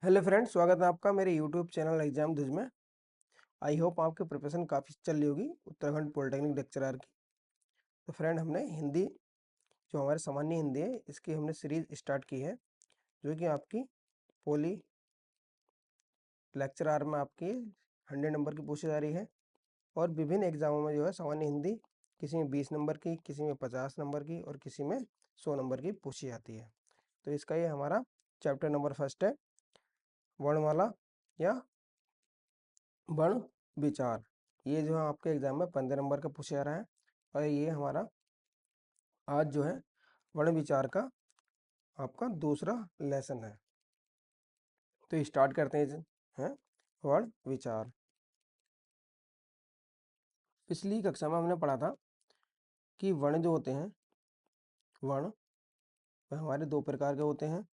Hello friends, स्वागत है आपका मेरे यूट्यूब चैनल एग्जाम धुज में। आई होप आपकी प्रिपरेशन काफ़ी चल रही होगी उत्तराखंड पॉलिटेक्निक लेक्चरर की। तो फ्रेंड, हमने हिंदी जो हमारे सामान्य हिंदी है इसकी हमने सीरीज स्टार्ट की है, जो कि आपकी पोली लेक्चरर में आपकी 100 नंबर की पूछी जा रही है। और विभिन्न एग्जामों में जो है सामान्य हिंदी किसी में 20 नंबर की, किसी में 50 नंबर की और किसी में 100 नंबर की पूछी जाती है। तो इसका ये हमारा चैप्टर नंबर फर्स्ट है, वर्णमाला या वर्ण विचार। ये जो है आपके एग्जाम में 15 नंबर का पूछा जा रहा है। और ये हमारा आज जो है वर्ण विचार का आपका दूसरा लेसन है। तो स्टार्ट करते हैं वर्ण विचार। पिछली कक्षा में हमने पढ़ा था कि वर्ण जो होते हैं, वर्ण वह हमारे दो प्रकार के होते हैं।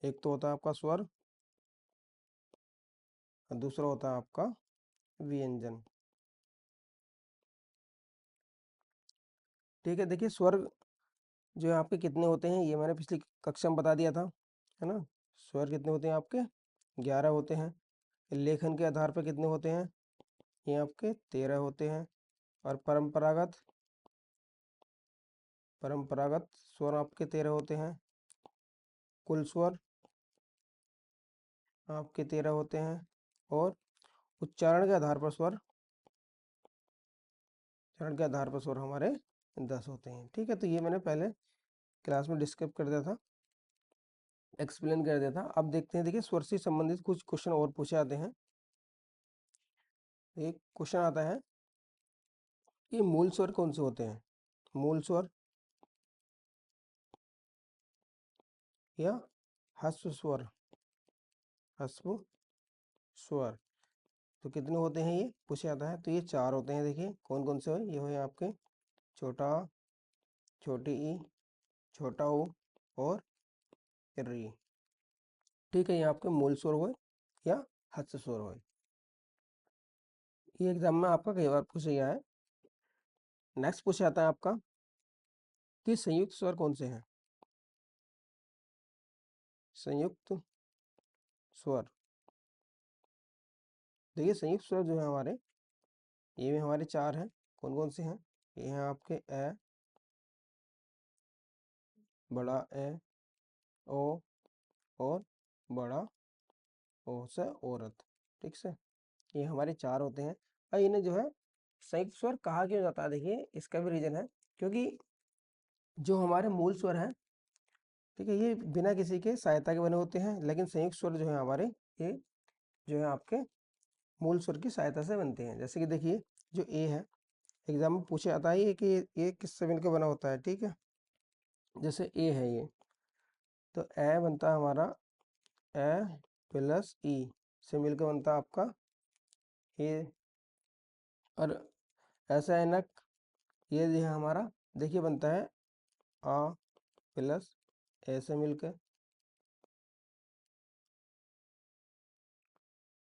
एक तो होता है आपका स्वर और दूसरा होता है आपका व्यंजन। ठीक है, देखिए स्वर जो है आपके कितने होते हैं ये मैंने पिछली कक्षा में बता दिया था, है ना। स्वर कितने होते हैं आपके 11 होते हैं। लेखन के आधार पर कितने होते हैं, ये आपके 13 होते हैं। और परंपरागत परंपरागत स्वर आपके 13 होते हैं। कुल स्वर आपके 13 होते हैं। और उच्चारण के आधार पर स्वर उच्चारण के आधार पर स्वर हमारे 10 होते हैं। ठीक है, तो ये मैंने पहले क्लास में डिस्कस कर दिया था, एक्सप्लेन कर दिया था। अब देखते हैं, देखिए स्वर से संबंधित कुछ क्वेश्चन और पूछे जाते हैं। एक क्वेश्चन आता है कि मूल स्वर कौन से होते हैं, मूल स्वर या ह्रस्व स्वर, ह्रस्व स्वर। तो कितने होते हैं ये पूछा जाता है। तो ये 4 होते हैं। देखिए कौन कौन से हैं, ये हुए आपके छोटा, छोटी ई, छोटा ओ और री। ठीक है, ये आपके मूल स्वर हुए या ह्रस्व स्वर हुए। ये एग्जाम में आपका कई बार पूछा गया है। नेक्स्ट पूछा जाता है आपका कि संयुक्त स्वर कौन से हैं, संयुक्त स्वर। देखिए संयुक्त स्वर जो है हमारे, ये भी हमारे 4 हैं। कौन कौन से हैं, ये हैं आपके ए, बड़ा ए, ओ और बड़ा ओ से औरत। ठीक से, ये हमारे 4 होते हैं। और इन्हें जो है संयुक्त स्वर कहा क्यों जाता है, देखिए इसका भी रीजन है। क्योंकि जो हमारे मूल स्वर हैं, ठीक है, ये बिना किसी के सहायता के बने होते हैं। लेकिन संयुक्त स्वर जो है हमारे, ये जो है आपके मूल स्वर की सहायता से बनते हैं। जैसे कि देखिए जो ए है, एग्जाम में पूछा जाता है ये कि ये किससे मिलकर बना होता है। ठीक है, जैसे ए है ये, तो ए बनता है हमारा ए प्लस ई से मिलकर बनता है आपका ए। और ऐसा एनक, ये जो है हमारा, देखिए बनता है आ प्लस ए से मिलकर।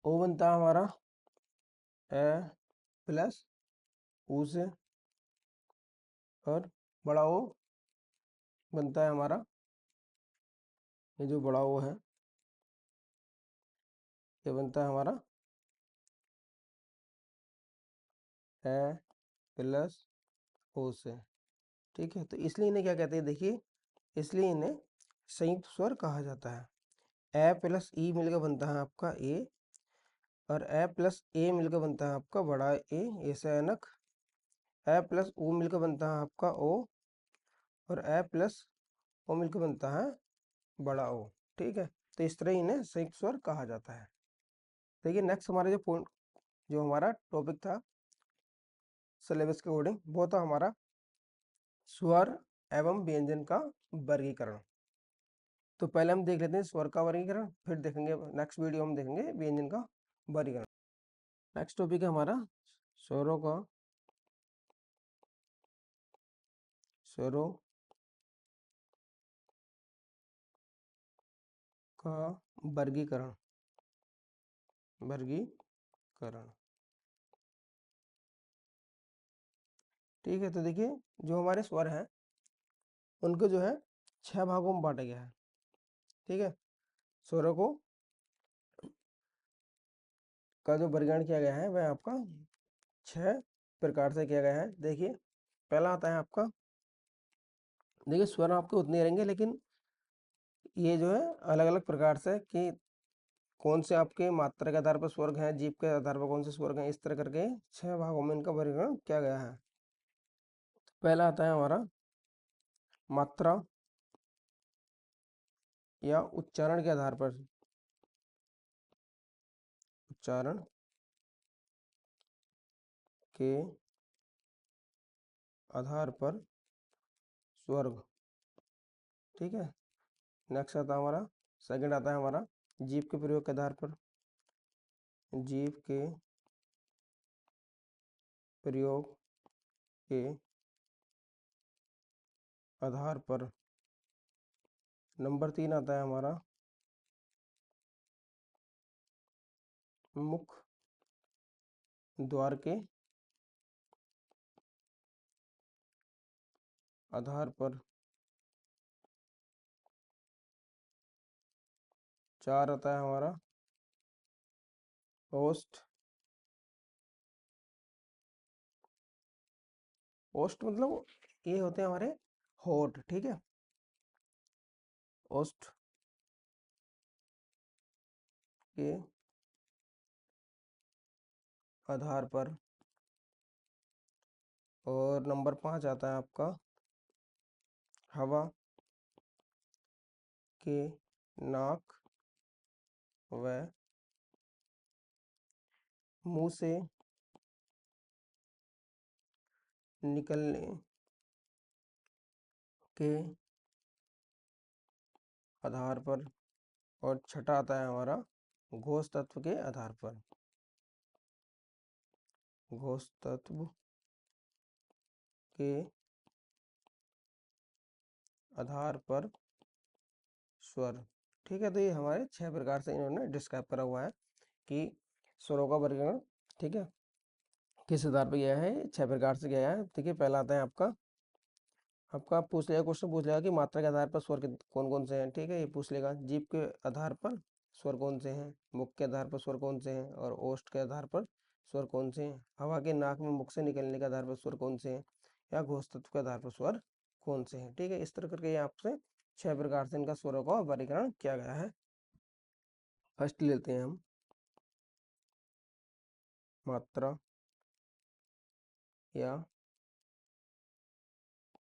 ओ बनता है हमारा ए प्लस ऊ से। और बड़ा ओ बनता है हमारा, ये जो बड़ा ओ है ये बनता है हमारा ए प्लस ओ से। ठीक है, तो इसलिए इन्हें क्या कहते हैं, देखिए इसलिए इन्हें संयुक्त स्वर कहा जाता है। ए प्लस ई मिलकर बनता है आपका ए, और ए प्लस ए मिलकर बनता है आपका बड़ा ए, ऐसा अनक। ए प्लस ओ मिलकर बनता है आपका ओ, और ए प्लस ओ मिलकर बनता है बड़ा ओ। ठीक है, तो इस तरह इन्हें संयुक्त स्वर कहा जाता है। देखिए नेक्स्ट हमारा जो पॉइंट, जो हमारा टॉपिक था सिलेबस के अकॉर्डिंग, वो था हमारा स्वर एवं व्यंजन का वर्गीकरण। तो पहले हम देख लेते हैं स्वर का वर्गीकरण, फिर देखेंगे नेक्स्ट वीडियो में देखेंगे व्यंजन का वर्गीकरण। नेक्स्ट टॉपिक है हमारा स्वरों स्वरों का वर्गीकरण, वर्गीकरण। ठीक है, तो देखिए जो हमारे स्वर हैं उनको जो है 6 भागों में बांटा गया है। ठीक है, स्वरों को का जो वर्गीकरण किया गया है वह आपका 6 प्रकार से किया गया है। देखिए पहला आता है आपका, देखिए स्वर आपके उतने रहेंगे लेकिन ये जो है अलग अलग प्रकार से कि कौन से आपके मात्रा के आधार पर स्वर्ग हैं, जीव के आधार पर कौन से स्वर्ग हैं, इस तरह करके 6 भागों में इनका वर्गीकरण किया गया है। पहला आता है हमारा मात्रा या उच्चारण के आधार पर, उच्चारण के आधार पर स्वर्ग, ठीक है। नेक्स्ट आता है हमारा, सेकंड आता है हमारा जीव के प्रयोग के आधार पर, जीव के प्रयोग के आधार पर। नंबर 3 आता है हमारा मुख द्वार के आधार पर। 4 आता है हमारा ओष्ठ, ओष्ठ मतलब ये होते हैं हमारे होठ, ठीक है। ओष्ठ के आधार पर। और नंबर 5 आता है आपका हवा के नाक व मुंह से निकलने के आधार पर। और छठा आता है हमारा घोष तत्व के आधार पर, घोष तत्व के आधार पर स्वर, ठीक है। तो ये हमारे 6 प्रकार से इन्होंने डिस्क्राइब करा हुआ है कि स्वरों का वर्गीकरण, ठीक है, किस आधार पर किया है, 6 प्रकार से किया है। देखिए पहला आता है आपका, आपका पूछ लेगा, क्वेश्चन पूछ लेगा कि मात्रा के आधार पर स्वर कौन कौन से हैं, ठीक है। ये पूछ लेगा जीभ के आधार पर स्वर कौन से हैं, मुख के आधार पर स्वर कौन से हैं, और ओष्ठ के आधार पर स्वर कौन से हैं, हवा के नाक में मुख से निकलने के आधार पर स्वर कौन से हैं, या घोष तत्व के आधार पर स्वर कौन से हैं, ठीक है। इस तरह करके ये आपसे 6 प्रकार से इनका स्वरों का वर्गीकरण किया गया है। फर्स्ट लेते हैं हम मात्रा या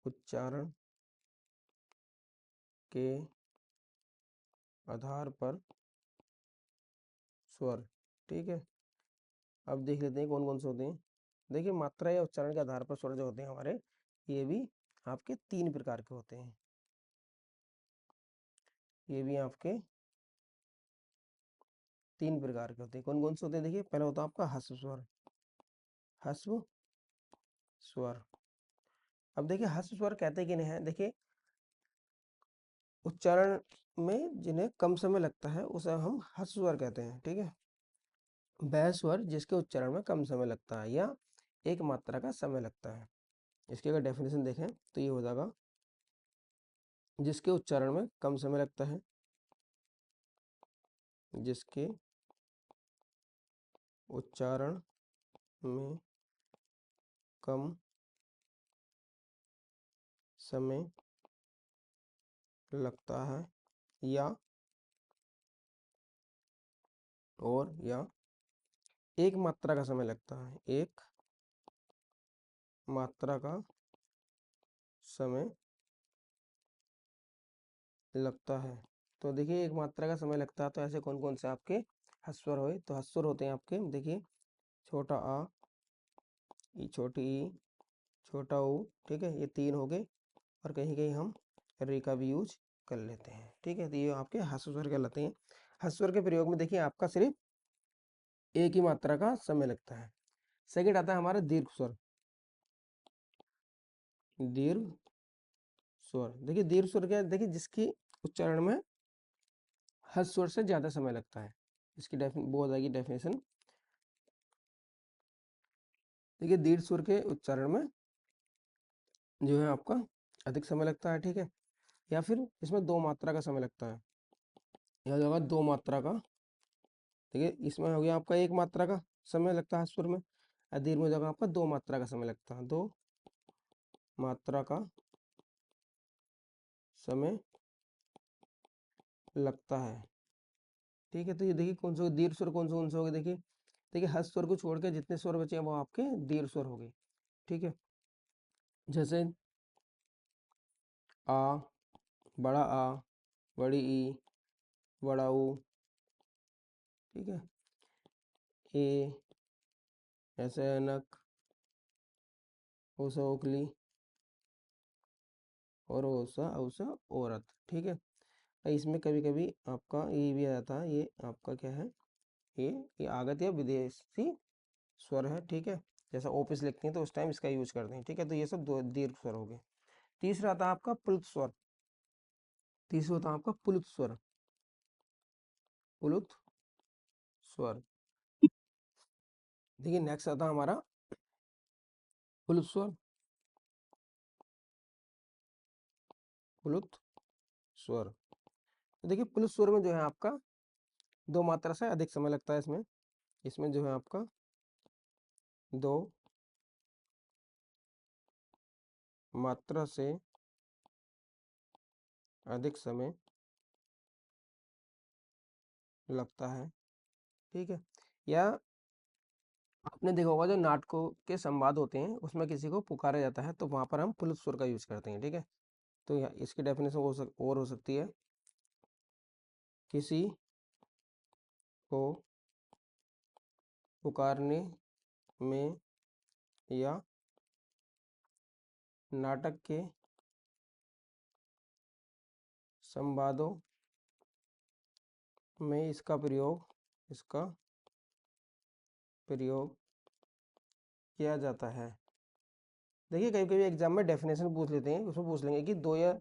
उच्चारण के आधार पर स्वर, ठीक है। अब देख लेते हैं कौन कौन से होते हैं। देखिए मात्रा या उच्चारण के आधार पर स्वर जो होते हैं हमारे, ये भी आपके 3 प्रकार के होते हैं। ये भी आपके 3 प्रकार के होते हैं। कौन कौन से होते हैं, देखिए पहला होता है आपका ह्रस्व स्वर, ह्रस्व स्वर। अब देखिए ह्रस्व स्वर कहते किन्हें हैं, देखिए उच्चारण में जिन्हें कम समय लगता है उसे हम ह्रस्व स्वर कहते हैं, ठीक है। वह स्वर जिसके उच्चारण में कम समय लगता है या एक मात्रा का समय लगता है। इसकी अगर डेफिनेशन देखें तो ये हो जाएगा, जिसके उच्चारण में कम समय लगता है, जिसके उच्चारण में कम समय लगता है या या एक मात्रा का समय लगता है, एक मात्रा का समय लगता है। तो देखिए एक मात्रा का समय लगता है, तो ऐसे कौन कौन से आपके हस्वर हुए, तो हस्वर होते हैं आपके, देखिए छोटा आ, ई छोटी ई, छोटा ऊ, ठीक है, ये 3 हो गए। और कहीं कहीं हम रे का भी यूज कर लेते हैं, ठीक है। तो ये आपके हस्वर कहलाते हैं। हस्वर के प्रयोग में देखिए आपका सिर्फ एक ही मात्रा का समय लगता है। सेकंड आता है हमारा दीर्घ स्वर, दीर्घ स्वर। देखिए दीर्घ स्वर क्या है, देखिए जिसकी उच्चारण में हर स्वर से ज्यादा समय लगता है। इसकी वो हो जाएगी डेफिनेशन। देखिए दीर्घ स्वर के उच्चारण में जो है आपका अधिक समय लगता है, ठीक है। या फिर इसमें 2 मात्रा का समय लगता है, यह होगा 2 मात्रा का, देखिए इसमें हो गया आपका 1 मात्रा का समय लगता है स्वर में, और दीर्घ में जगह आपका 2 मात्रा का समय लगता है, 2 मात्रा का समय लगता है। ठीक है, तो ये देखिए कौन सा दीर्घ स्वर कौन से हो गए, देखिए देखिए हस्त स्वर को छोड़ के जितने स्वर बचे हैं वो आपके दीर्घ स्वर हो गए। ठीक है, जैसे आ, बड़ा आ, बड़ी ई, बड़ा ऊ। ठीक है, ए, ऐसे ऐनक, ओसा ओखली, और ओसा औसा औरत। ठीक है, और इसमें कभी कभी आपका ये भी आ जाता है, ये आपका क्या है, ये आगत या विदेशी स्वर है। ठीक है, जैसा ओपिस लिखते हैं तो उस टाइम इसका यूज करते हैं। ठीक है, तो ये सब दो दीर्घ स्वर हो गए। तीसरा आता है आपका प्लुत स्वर। तीसरा होता है आपका प्लुत स्वर, प्लुत स्वर। देखिए नेक्स्ट आता है हमारा प्लुत स्वर, प्लुत स्वर। तो देखिए प्लुत स्वर में जो है आपका 2 मात्रा से अधिक समय लगता है। इसमें इसमें जो है आपका 2 मात्रा से अधिक समय लगता है। ठीक है, या आपने देखा होगा जो नाटकों के संवाद होते हैं उसमें किसी को पुकारा जाता है तो वहां पर हम पुलिस स्वर का यूज करते हैं। ठीक है, तो इसकी डेफिनेशन और हो सकती है, किसी को पुकारने में या नाटक के संवादों में इसका प्रयोग किया जाता है। देखिए कभी कभी एग्जाम में डेफिनेशन पूछ लेते हैं, उसमें पूछ लेंगे कि 2 या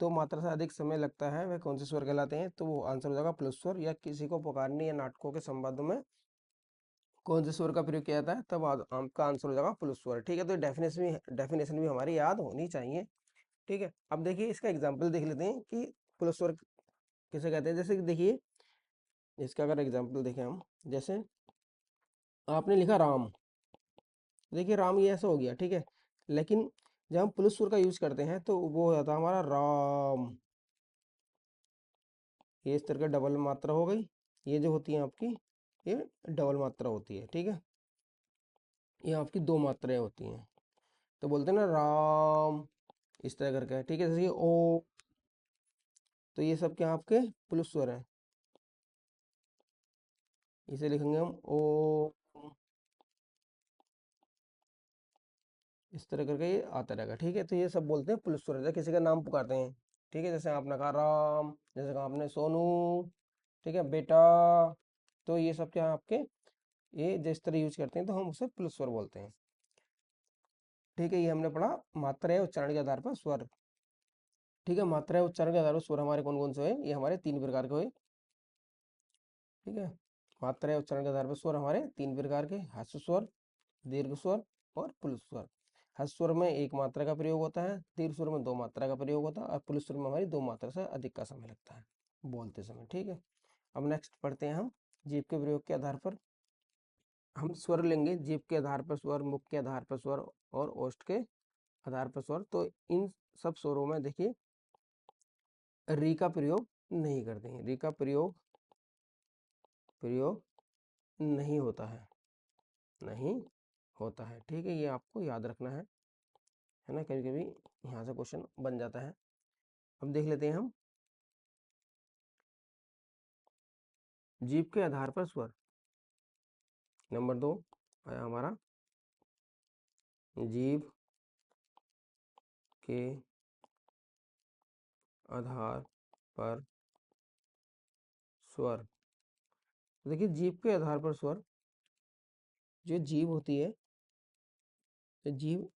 2 मात्रा से अधिक समय लगता है वह कौन से स्वर कहलाते हैं, तो वो आंसर हो जाएगा प्लस स्वर। या किसी को पुकारने या नाटकों के संवादों में कौन से स्वर का प्रयोग किया जाता है, तब आपका आंसर हो जाएगा प्लस स्वर। ठीक है, तो डेफिनेशन भी हमारी याद होनी चाहिए। ठीक है, अब देखिए इसका एग्जाम्पल देख लेते हैं कि प्लस स्वर किसे कहते हैं। जैसे कि देखिए इसका अगर एग्जाम्पल देखें हम, जैसे आपने लिखा राम, देखिए राम ये ऐसा हो गया। ठीक है, लेकिन जब हम प्लस स्वर का यूज करते हैं तो वो हो जाता है हमारा राम, ये इस तरह का डबल मात्रा हो गई। ये जो होती है आपकी ये डबल मात्रा होती है। ठीक है, ये आपकी 2 मात्राएं होती हैं, तो बोलते हैं ना राम, इस तरह करके है। ठीक है, जैसे ओ, तो ये सब क्या आपके प्लस स्वर है, इसे लिखेंगे हम ओ, इस तरह करके ये आता रहेगा। ठीक है, तो ये सब बोलते हैं प्लस स्वर, जैसे किसी का नाम पुकारते हैं। ठीक है, जैसे आपने कहा राम, जैसे कहा आपने सोनू, ठीक है बेटा, तो ये सब क्या है आपके, ये जिस तरह यूज करते हैं तो हम उसे प्लस स्वर बोलते हैं। ठीक है, ये हमने पढ़ा मात्रा या उच्चारण के आधार पर स्वर। ठीक है, मात्रा या उच्चारण के आधार पर स्वर हमारे कौन कौन से हैं, ये हमारे 3 प्रकार के हुए। ठीक है, मात्रा या उच्चारण के आधार पर स्वर हमारे 3 प्रकार के, ह्रस्व स्वर, दीर्घ स्वर और पुलिस स्वर। ह्रस्व स्वर में 1 मात्रा का प्रयोग होता है, दीर्घ स्वर में 2 मात्रा का प्रयोग होता है, और पुलिस स्वर में हमारी 2 मात्रा से अधिक का समय लगता है बोलते समय। ठीक है, अब नेक्स्ट पढ़ते हैं हम जीभ के प्रयोग के आधार पर। हम स्वर लेंगे जीभ के आधार पर स्वर, मुख के आधार पर स्वर, और ओष्ठ के आधार पर स्वर। तो इन सब स्वरों में देखिए री का प्रयोग नहीं करते हैं, री का प्रयोग प्रयोग नहीं होता है, नहीं होता है। ठीक है, ये आपको याद रखना है ना, कभी कभी यहाँ से क्वेश्चन बन जाता है। अब देख लेते हैं हम जीभ के आधार पर स्वर। नंबर 2 आया हमारा जीभ के आधार पर स्वर। देखिए जीभ के आधार पर स्वर, जो जीभ होती है, तो जीभ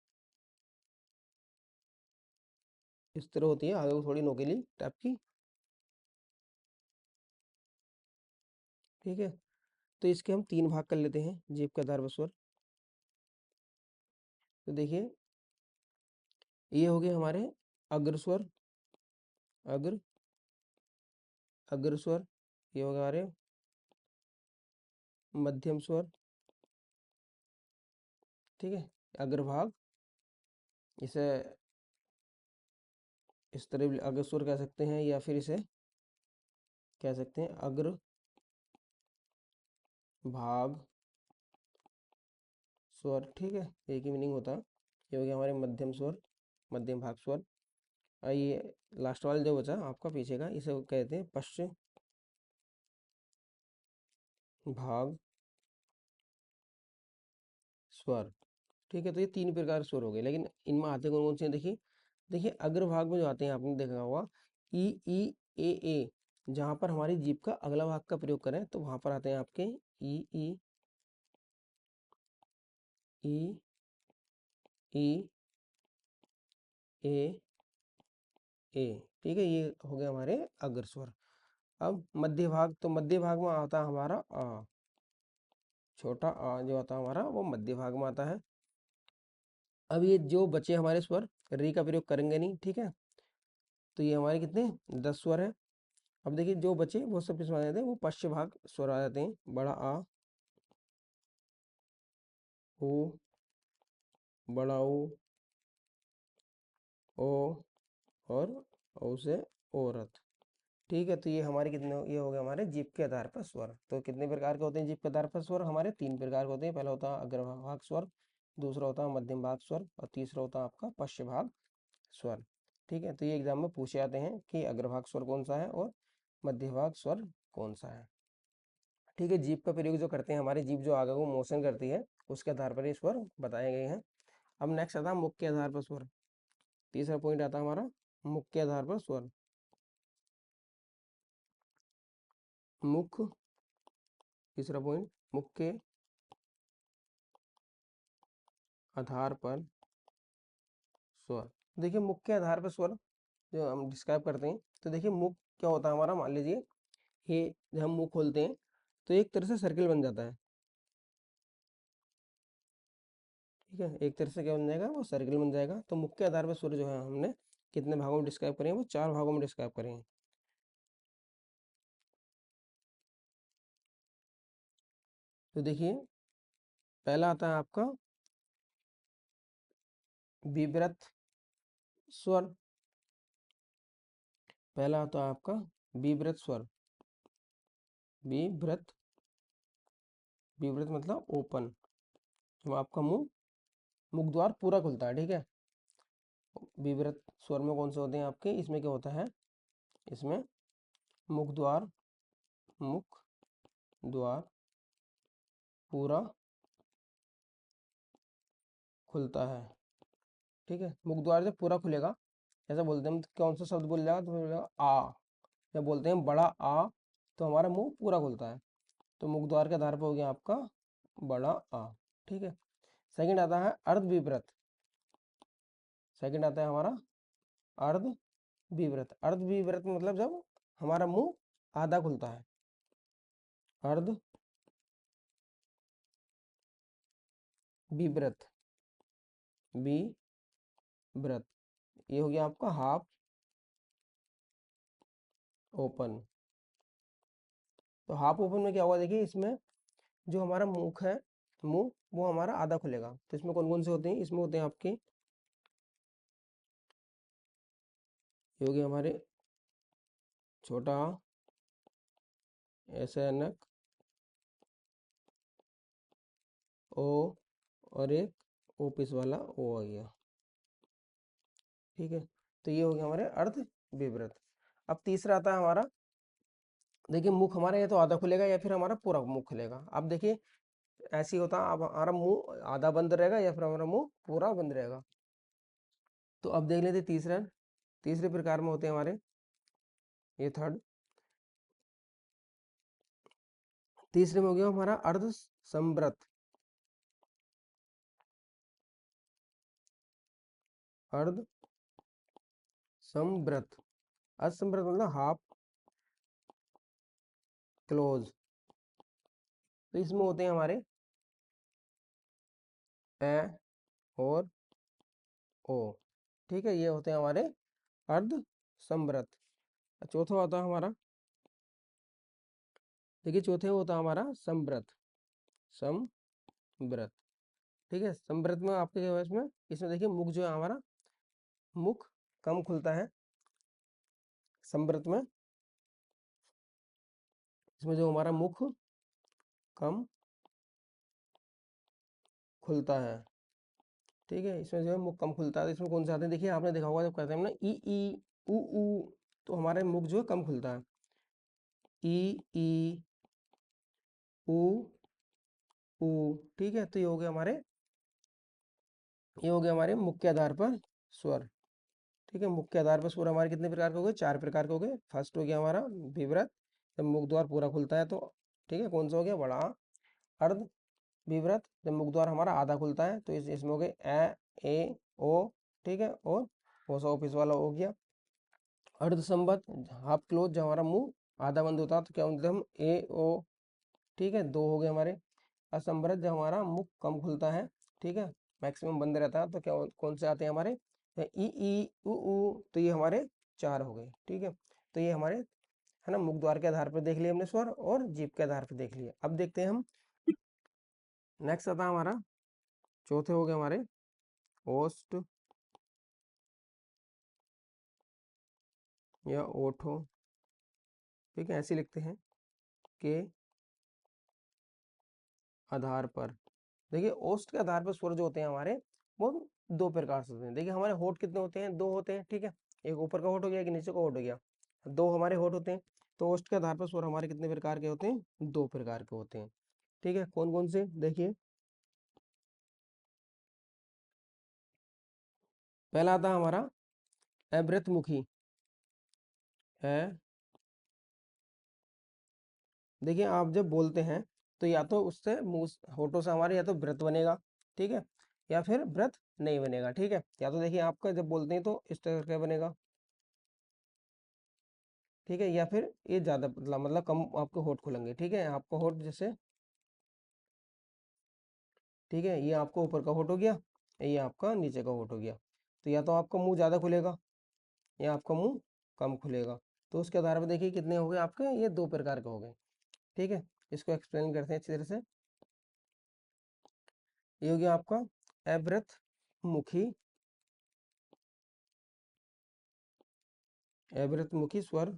इस तरह होती है, आगे को थोड़ी नोकीली टाइप की। ठीक है, तो इसके हम 3 भाग कर लेते हैं जीभ के आधार पर स्वर। तो देखिए ये हो गए हमारे अग्र स्वर, अग्र अग्र स्वर, ये हो गए हमारे मध्यम स्वर, ठीक है, अग्रभाग, इसे इस तरह भी अग्र स्वर कह सकते हैं या फिर इसे कह सकते हैं अग्र भाग स्वर, ठीक है, एक ही मीनिंग होता है। ये हो गया हमारे मध्यम स्वर, मध्यम भाग स्वर। ये लास्ट वाला जो बचा आपका पीछे का, इसे कहते हैं पश्च भाग स्वर, ठीक है। तो ये 3 प्रकार के स्वर हो गए, लेकिन इनमें आते कौन कौन से हैं देखिए। देखिए अग्रभाग में जो आते हैं आपने देखा होगा ई ई ए, जहाँ पर हमारी जीभ का अगला भाग का प्रयोग करें तो वहां पर आते हैं आपके ई ई ई ई ए ए, ठीक है, ये हो गए हमारे अग्र स्वर। अब मध्य भाग, तो मध्य भाग में आता है हमारा आ, छोटा आ जो आता है हमारा वो मध्य भाग में आता है। अब ये जो बचे हमारे स्वर री का प्रयोग करेंगे नहीं, ठीक है, तो ये हमारे कितने 10 स्वर है। अब देखिए जो बचे वो सब किसमें आ जाते हैं, वो पश्च भाग स्वर आ जाते हैं। बड़ा आ, ऊ, बड़ा ऊ, ओ, और ओ से औरत, ठीक है। तो ये हमारे कितने, ये हो गए हमारे जीभ के आधार पर स्वर। तो कितने प्रकार के होते हैं जीभ के आधार पर स्वर, हमारे 3 प्रकार के होते हैं। पहला होता है अग्रभाग स्वर, दूसरा होता है मध्यम भाग स्वर, और तीसरा होता है आपका पश्च भाग स्वर, ठीक है। तो ये एग्जाम में पूछे जाते हैं कि अग्रभाग स्वर कौन सा है और मध्य भाग स्वर कौन सा है, ठीक है। जीभ का प्रयोग जो करते हैं, हमारी जीभ जो आगे को मोशन करती है उसके आधार पर ये स्वर बताए गए हैं। अब नेक्स्ट आता है मुख के आधार पर स्वर। तीसरा पॉइंट आता है हमारा मुख के आधार पर स्वर। मुख, तीसरा पॉइंट मुख के आधार पर स्वर। देखिए मुख के आधार पर स्वर जो हम डिस्क्राइब करते हैं, तो देखिए मुख क्या होता है हमारा, मान लीजिए ये जब हम मुख खोलते हैं तो एक तरह से सर्किल बन जाता है, ठीक है, एक तरह से क्या बन जाएगा, वो सर्किल बन जाएगा। तो मुख के आधार पर स्वर जो है हमने कितने भागों में डिस्क्राइब करें, वो 4 भागों में डिस्क्राइब करें। तो देखिए पहला आता है आपका विव्रत स्वर, पहला आता है आपका विव्रत स्वर। विव्रत, विव्रत मतलब ओपन, जब आपका मुंह, मुख द्वार पूरा खुलता है, ठीक है। विव्रत स्वर में कौन से होते हैं आपके, इसमें क्या होता है, इसमें मुख द्वार, मुख द्वार पूरा खुलता है, ठीक है। मुख द्वार जब पूरा खुलेगा, जैसे बोलते हैं हम कौन सा शब्द बोल जाएगा, तो बोलेगा आ, जब बोलते हैं बड़ा आ तो हमारा मुंह पूरा खुलता है। तो मुख द्वार के आधार पर हो गया आपका बड़ा आ, ठीक है। सेकंड आता है अर्ध विव्रत, सेकंड आता है हमारा अर्ध विव्रत। अर्ध विव्रत मतलब जब हमारा मुंह आधा खुलता है, अर्ध विव्रत, विव्रत, ये हो गया आपका हाफ ओपन। तो हाफ ओपन में क्या होगा, देखिए इसमें जो हमारा मुख है, मुंह वो हमारा आधा खुलेगा। तो इसमें कौन कौन से होते हैं, इसमें होते हैं आपके, ये हो गए हमारे छोटा आ, ऐसे अनक, ओ, और एक ओपिस वाला ओ आ गया, ठीक है। तो ये हो गया हमारे अर्ध विव्रत। अब तीसरा आता है हमारा, देखिए मुख हमारा या तो आधा खुलेगा या फिर हमारा पूरा मुख खुलेगा। अब देखिए ऐसे ही होता है, अब हमारा मुंह आधा बंद रहेगा या फिर हमारा मुंह पूरा बंद रहेगा। तो अब देख लेते तीसरा, तीसरे प्रकार में होते हैं हमारे, ये थर्ड, तीसरे में हो गया हमारा अर्ध संवृत, अर्ध संवृत, अर्ध संवृत मतलब हाफ क्लोज। तो इसमें होते हैं हमारे ए और ओ, ठीक है, ये होते हैं हमारे अर्ध संवृत। चौथा होता है हमारा, देखिए चौथे होता है हमारा संवृत, समव्रत। ठीक है, समव्रत में आपके क्या हुआ इसमें, इसमें देखिए मुख जो है हमारा, मुख कम खुलता है समव्रत में। इसमें जो हमारा मुख कम खुलता है, ठीक है, इसमें जो है मुख कम खुलता है। तो इसमें कौन से आते हैं, देखिए आपने देखा होगा जब कहते हैं ना ई ऊ, तो हमारे मुख जो है कम खुलता है। ई ऊ ऊ, ठीक है। तो ये हो गए हमारे मुख के आधार पर स्वर। ठीक है, मुख के आधार पर स्वर हमारे कितने प्रकार के हो गए, 4 प्रकार के हो गए। फर्स्ट हो गया हमारा विव्रत, जब मुख द्वार पूरा खुलता है तो, ठीक है, कौन सा हो गया, बड़ा आ। अर्ध विव्रत, जब मुख द्वार हमारा आधा खुलता है तो इसमें हो गए ए ओ, ठीक है, और ओसा ऑफिस वाला हो गया। अर्धसंबद्ध, हाफ क्लोज, जब हमारा मुंह आधा बंद होता है तो क्या बोलते हैं हम, ए ओ, ठीक है, 2 हो गए हमारे। असंबद्ध, जब हमारा मुख कम खुलता है, ठीक है, मैक्सिमम बंद रहता है, तो क्या कौन से आते हैं हमारे, ई ऊ, तो ये हमारे 4 हो गए। ठीक है, तो ये हमारे है ना, मुख द्वार के आधार पर देख लिए हमने स्वर, और जीभ के आधार पर देख लिए। अब देखते हैं हम नेक्स्ट आता है हमारा, चौथे हो गए हमारे ओष्ठ या ओठो। ठीक है, ऐसे लिखते हैं के आधार पर। देखिए ओष्ठ के आधार पर स्वर जो होते हैं हमारे, वो 2 प्रकार से होते हैं। देखिए हमारे होठ कितने होते हैं, 2 होते हैं। ठीक है, एक ऊपर का होठ हो गया, एक नीचे का होठ हो गया, 2 हमारे होठ होते हैं। तो ओष्ठ के आधार पर स्वर हमारे कितने प्रकार के होते हैं, 2 प्रकार के होते हैं। ठीक है, कौन कौन से, देखिए पहला आता है हमारा अवृत मुखी है। देखिए आप जब बोलते हैं तो या तो उससे मुंह होठों से हमारे या तो व्रत बनेगा, ठीक है, या फिर व्रत नहीं बनेगा। ठीक है, या तो देखिए आपका जब बोलते हैं तो इस तरह का बनेगा, ठीक है, या फिर ये ज्यादा पतला, मतलब कम आपके होठ खुलेंगे। ठीक है, आपका होठ जैसे, ठीक है, ये आपका ऊपर का होठ हो गया, ये आपका नीचे का होठ हो गया। तो या तो आपका मुंह ज्यादा खुलेगा या आपका मुंह कम खुलेगा। तो उसके आधार पर देखिए कितने हो गए आपके, ये 2 प्रकार के हो गए। ठीक है, इसको एक्सप्लेन करते हैं अच्छी तरह से। ये हो गया आपका अवृत मुखी, अवृत मुखी स्वर।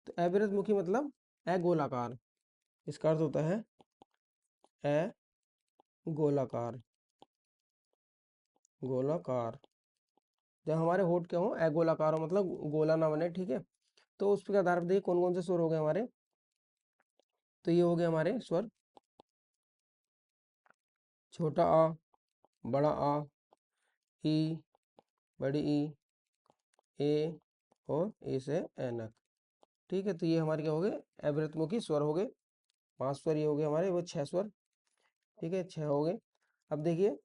तो अवृत मुखी मतलब अगोलाकार, इसका अर्थ होता है अगोलाकार, गोलाकार। जब हमारे होठ क्या हो, अगोलाकार हो, मतलब गोला ना बने। ठीक है, तो उस पर आधार पर देखिए कौन कौन से स्वर हो गए हमारे। तो ये हो गए हमारे स्वर, छोटा आ, बड़ा आ, ई, बड़ी ई, ए, और ए से ऐनक। ठीक है, तो ये हमारे क्या हो गए, अवृत मुखी स्वर हो गए। 5 स्वर ये हो गए हमारे, वो 6 स्वर। ठीक है, 6 हो गए। अब देखिए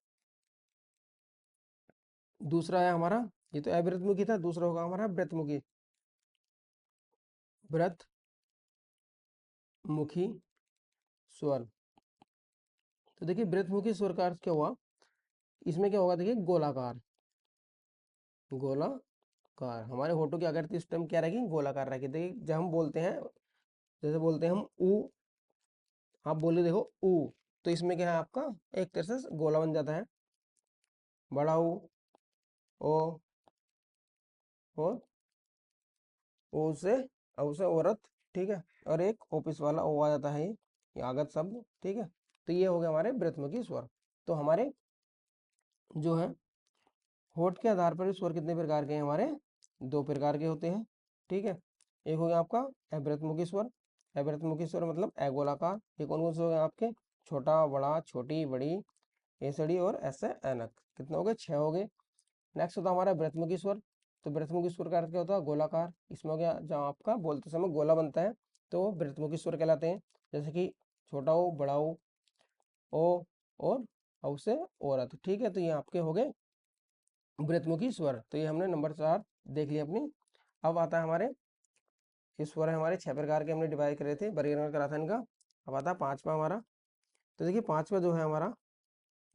दूसरा है हमारा, ये तो अवृत मुखी था, दूसरा होगा हमारा व्रत मुखी। व्रत मुखी स्वर। तो देखिए व्रत मुखी स्वर का अर्थ क्या हुआ, इसमें क्या होगा, देखिए गोलाकार, गोलाकार। हमारे होठों की आकृति इस टाइम क्या रहेगी, गोलाकार रहेगी। देखिए जब हम बोलते हैं, जैसे बोलते हैं हम ऊ, आप बोले देखो ऊ, तो इसमें क्या है आपका, एक तरह से गोला बन जाता है। बड़ा ऊ, ओ, और ओ से, औ से औरत। ठीक है, और एक ऑफिस वाला ओ आ जाता है, ये आगत शब्द। ठीक है, तो ये हो गया हमारे व्रतमुखी स्वर। तो हमारे जो है होठ के आधार पर स्वर कितने प्रकार के हैं हमारे, 2 प्रकार के होते हैं। ठीक है, एक हो गया आपका अवृतमुखी स्वर, अवृतमुखी स्वर मतलब अगोलाकार। ये कौन कौन से हो गए आपके, छोटा बड़ा, छोटी बड़ी, ऐसड़ी और ऐसे ऐनक। कितने हो गए, 6 हो गए। नेक्स्ट होता है हमारा व्रतमुखी स्वर। तो व्रतमुखी स्वर का अर्थ क्या होता है, गोलाकार। इसमें हो गया जब आपका बोलते समय गोला बनता है तो वो व्रतमुखी स्वर कहलाते हैं। जैसे कि छोटा हो, बड़ा हो, ओ, और औ से औरत। ठीक है, तो ये आपके हो गए व्रतमुखी स्वर। तो ये हमने नंबर 4 देख लिया अपनी। अब आता है हमारे, ये स्वर है हमारे 6 प्रकार के, हमने डिवाइड करे थे, वर्गीकरण करा था इनका। अब आता है 5वां हमारा। तो देखिए 5वां जो है हमारा,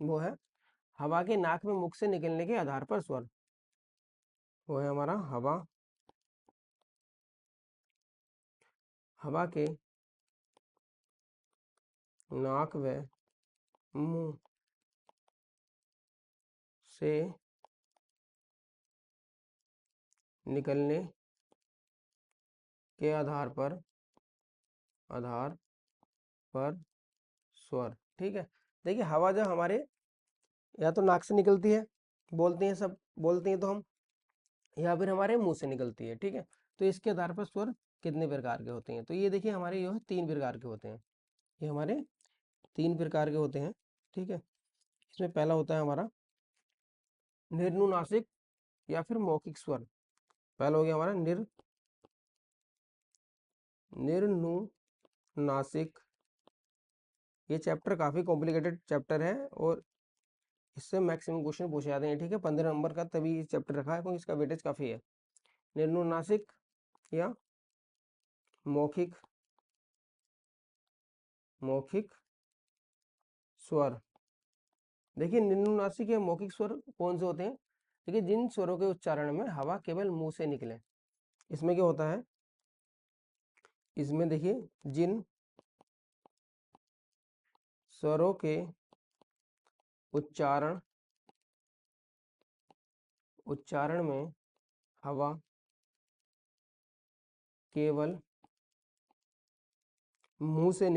वो है हवा के नाक में मुख से निकलने के आधार पर स्वर। वो है हमारा हवा, हवा के नाक व मुंह से निकलने के आधार पर स्वर। ठीक है, देखिए हवा जब हमारे या तो नाक से निकलती है, बोलते हैं सब, बोलते हैं तो हम, या फिर हमारे मुंह से निकलती है। ठीक है, तो इसके आधार पर स्वर कितने प्रकार के होते हैं, तो ये देखिए हमारे जो है 3 प्रकार के होते हैं। ये हमारे 3 प्रकार के होते हैं। ठीक है, इसमें पहला होता है हमारा निर्नुनासिक या फिर मौखिक स्वर। पहला हो गया हमारा निर्नुनासिक। ये चैप्टर काफी कॉम्प्लिकेटेड चैप्टर है और इससे मैक्सिमम क्वेश्चन पूछे जाते हैं। ठीक है, 15 नंबर का तभी इस चैप्टर रखा है क्योंकि इसका वेटेज काफी है। निर्नुनासिक या मौखिक स्वर। देखिए निम्नानुनासिक या मौखिक स्वर कौन से होते हैं, देखिए जिन स्वरों के उच्चारण में हवा केवल मुंह से निकले। इसमें क्या होता है, इसमें देखिए जिन स्वरों के उच्चारण में हवा केवल मुंह से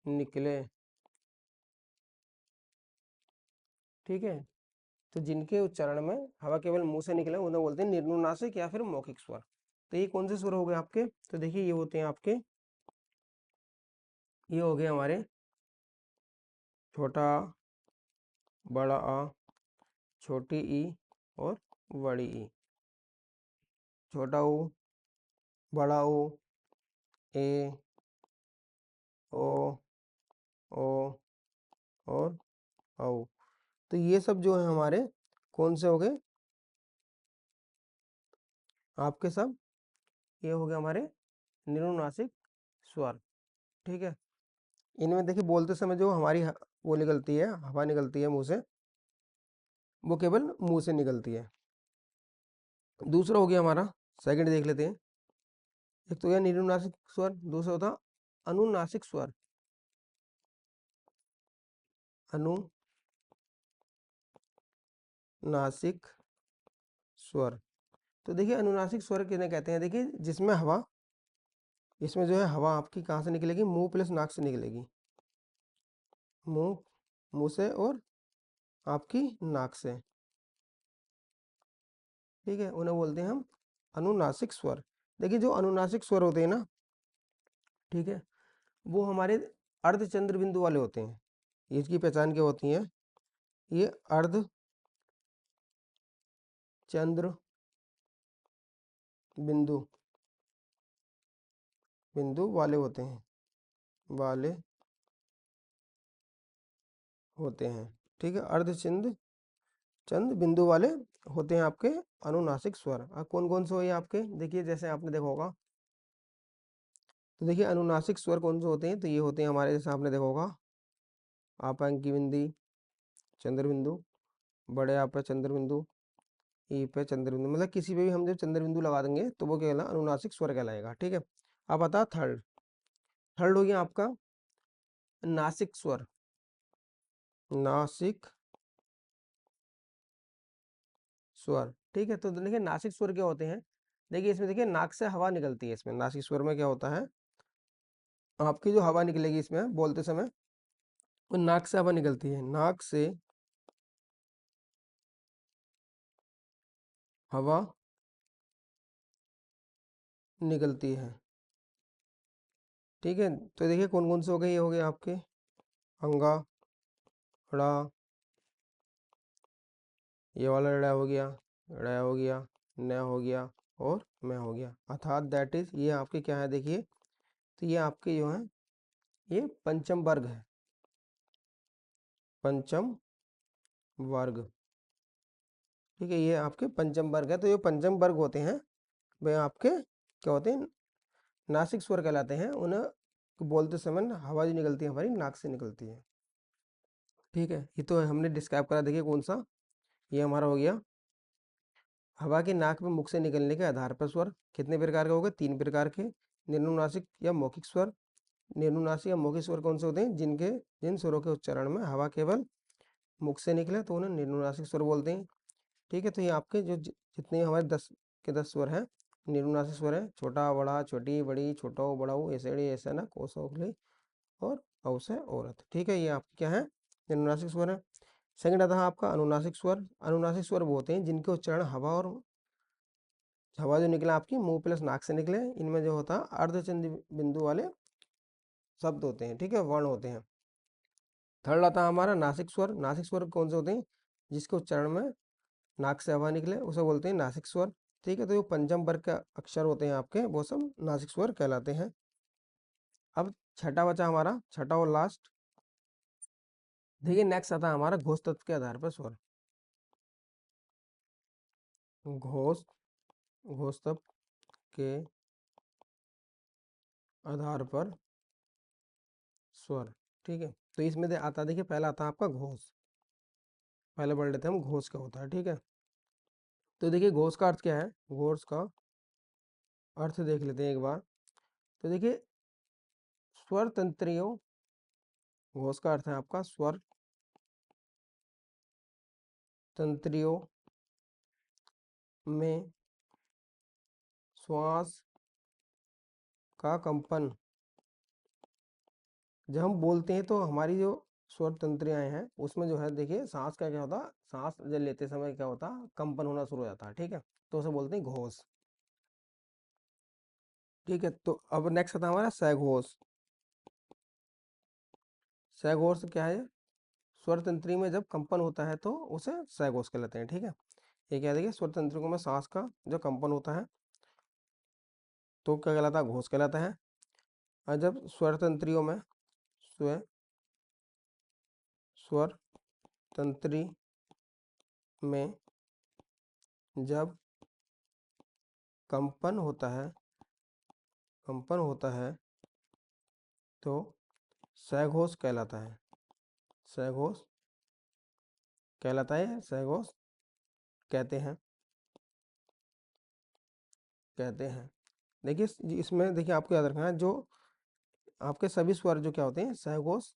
निकले, ठीक है, तो जिनके उच्चारण में हवा केवल मुंह से निकले उन्हें बोलते हैं निर्नुनासिक या फिर मौखिक स्वर। तो ये कौन से स्वर हो गए आपके, तो देखिए ये होते हैं आपके, ये हो गए हमारे छोटा बड़ा आ, छोटी ई और बड़ी ई। छोटा ऊ, बड़ा ऊ, ए, ओ, ओ और औ। तो ये सब जो है हमारे कौन से हो गए आपके, सब ये हो गए हमारे निम्नानुनासिक स्वर। ठीक है, इनमें देखिए बोलते समय जो हमारी वो निकलती है, हवा निकलती है मुंह से, वो केवल मुंह से निकलती है। दूसरा हो गया हमारा, सेकंड देख लेते हैं। एक तो यह निम्नानुनासिक स्वर, दूसरा होता अनुनासिक स्वर। अनुनासिक स्वर, तो देखिए अनुनासिक स्वर किन्हें कहते हैं, देखिए जिसमें हवा, इसमें जो है हवा आपकी कहाँ से निकलेगी, मुंह प्लस नाक से निकलेगी, मुंह से और आपकी नाक से। ठीक है, उन्हें बोलते हैं हम अनुनासिक स्वर। देखिए जो अनुनासिक स्वर होते हैं ना, ठीक है, वो हमारे अर्धचंद्र बिंदु वाले होते हैं। इसकी पहचान क्या होती है, ये अर्ध चंद्र बिंदु वाले होते हैं, ठीक है, चंद्र बिंदु वाले होते हैं आपके अनुनासिक स्वर। कौन कौन से हो ये आपके, देखिए जैसे आपने देखा होगा, तो देखिए अनुनासिक स्वर कौन से होते हैं, तो ये होते हैं हमारे, जैसे आपने देखा होगा, आपांकी बिंदी चंद्र बिंदु, बड़े आप पे चंद्र बिंदु, ई पे चंद्र बिंदु, मतलब किसी पे भी हम जब चंद्र बिंदु लगा देंगे तो वो क्या कहलाएगा, अनुनासिक स्वर कहलाएगा। ठीक है, अब आता थर्ड, हो गया आपका नासिक स्वर। नासिक स्वर, ठीक है, तो देखिए नासिक स्वर क्या होते हैं, देखिए इसमें देखिए नाक से हवा निकलती है। इसमें नासिक स्वर में क्या होता है, आपकी जो हवा निकलेगी इसमें बोलते समय, वो नाक से हवा निकलती है, नाक से हवा निकलती है। ठीक है, तो देखिए कौन कौन से हो गए, ये हो गए आपके अंगा, ड़ा, ये वाला ड़ा हो गया, न हो गया और मैं हो गया, अर्थात दैट इज, ये आपके क्या है, देखिए तो ये आपके जो है ये पंचम वर्ग है, पंचम वर्ग। ठीक है, ये आपके पंचम वर्ग है। तो ये पंचम वर्ग होते हैं वे आपके क्या होते हैं, नासिक स्वर कहलाते हैं। उन्हें बोलते समय ना हवा जो निकलती है हमारी नाक से निकलती है। ठीक है, ये तो हमने डिस्क्राइब करा, देखिए कौन सा, ये हमारा हो गया हवा के नाक में मुख से निकलने के आधार पर स्वर। कितने प्रकार के हो गए, 3 प्रकार के। निर्नुनासिक या मौखिक स्वर। निर्नुनासिक या मौखिक स्वर कौन से होते हैं? जिन स्वरों के उच्चारण में हवा केवल मुख से निकले तो उन्हें निर्नुनासिक स्वर बोलते हैं। ठीक है, तो ये आपके जितने हमारे 10 के 10 स्वर हैं निर्नुनासिक स्वर है। छोटा बड़ा, छोटी बड़ी, छोटो बड़ाऊ, ऐसेड़ी ऐसा कोसोखली और औ से औरत। ठीक है, ये आपके क्या है? निर्नुनासिक स्वर है। सेकंड आता है आपका अनुनासिक स्वर। अनुनासिक स्वर वो होते हैं जिनके उच्चारण हवा जो निकले आपकी मुंह प्लस नाक से निकले। इनमें जो होता है अर्धचंदी बिंदु वाले शब्द होते हैं। ठीक है, वर्ण होते हैं। थर्ड आता है हमारा नासिक स्वर। नासिक स्वर कौन से होते हैं? जिसके उच्चारण में नाक से हवा निकले उसे बोलते हैं नासिक स्वर। ठीक है, तो जो पंचम वर्ग के अक्षर होते हैं आपके वो सब नासिक स्वर कहलाते हैं। अब छठा बचा हमारा, छठा और लास्ट। देखिए नेक्स्ट आता है हमारा घोष तत्व के आधार पर स्वर। घोष घोष तत्व के आधार पर स्वर। ठीक है, तो इसमें आता देखिए पहला आता है आपका घोष। पहले पढ़ लेते हैं हम घोष क्या होता है। ठीक है, तो देखिए घोष का अर्थ क्या है? घोष का अर्थ देख लेते हैं एक बार। तो देखिए स्वर तंत्रियों, घोष का अर्थ है आपका स्वर तंत्रियों में श्वास का कंपन। जब हम बोलते हैं तो हमारी जो स्वर तंत्रियाएं हैं उसमें जो है देखिए सांस का क्या होता है? सांस जब लेते समय क्या होता है? कंपन होना शुरू हो जाता है। ठीक है, तो उसे बोलते हैं घोष। ठीक है, तो अब नेक्स्ट आता है हमारा सघोष। सघोष क्या है? स्वर तंत्री में जब कंपन होता है तो उसे सघोष कहलाते हैं। ठीक है, ये क्या देखिए स्वर तंत्रियों में सांस का जो कंपन होता है तो क्या कहलाता है? घोष कहलाता है। और जब स्वर तंत्रियों में स्वर तंत्री में जब कंपन होता है तो सघोष कहलाता है। सघोष कहलाता है, सघोष कहते हैं। देखिए इसमें देखिए आपको याद रखना है जो आपके सभी स्वर जो क्या होते हैं? सघोष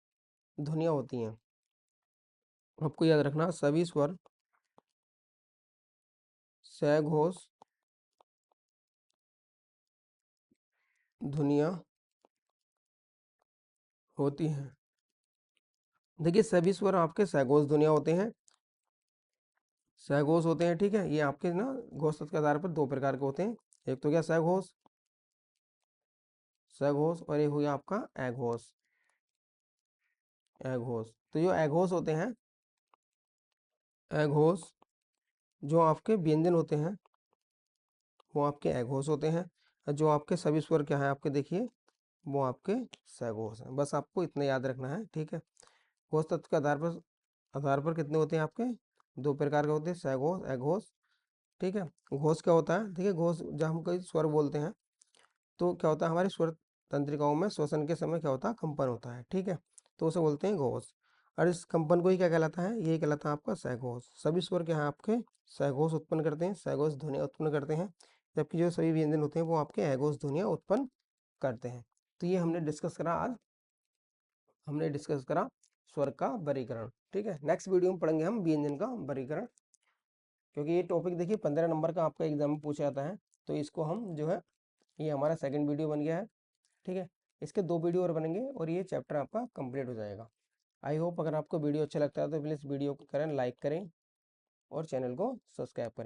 ध्वनियाँ होती हैं। आपको याद रखना सभी स्वर सघोष ध्वनियाँ होती हैं। देखिए सभी स्वर आपके सघोष ध्वनियाँ होते हैं, सघोष होते हैं। ठीक है, ये आपके ना घोष तत्व के आधार पर दो प्रकार के होते हैं। एक तो क्या सघोष और एक हो गया आपका अघोष। अघोष, तो जो अघोष होते हैं, अघोष जो आपके व्यंजन होते हैं वो आपके अघोष होते हैं। और जो आपके सभी स्वर क्या है आपके देखिए वो आपके सघोष हैं। बस आपको इतना याद रखना है। ठीक है, घोष तत्व के आधार पर कितने होते हैं आपके? दो प्रकार के होते हैं, सघोष अघोष। ठीक है, घोष क्या होता है? देखिए घोष जब हम कोई स्वर बोलते हैं तो क्या होता है? हमारी स्वर तंत्रिकाओं में श्वसन के समय क्या होता है? कंपन होता है। ठीक है, तो उसे बोलते हैं घोष। और इस कंपन को ही क्या कहलाता है? यही कहलाता है आपका सघोष। सभी स्वर क्या है आपके सघोष उत्पन्न करते हैं, सघोष ध्वनियाँ उत्पन्न करते हैं। जबकि जो सभी व्यंजन होते हैं वो आपके अघोष ध्वनियाँ उत्पन्न करते हैं। तो ये हमने डिस्कस करा स्वर का वर्गीकरण। ठीक है, नेक्स्ट वीडियो में पढ़ेंगे हम व्यंजन का वर्गीकरण, क्योंकि ये टॉपिक देखिए 15 नंबर का आपका एग्जाम में पूछा जाता है। तो इसको हम जो है ये हमारा सेकंड वीडियो बन गया है। ठीक है, इसके 2 वीडियो और बनेंगे और ये चैप्टर आपका कंप्लीट हो जाएगा। आई होप अगर आपको वीडियो अच्छा लगता है तो प्लीज़ वीडियो को करें लाइक करें और चैनल को सब्सक्राइब करें।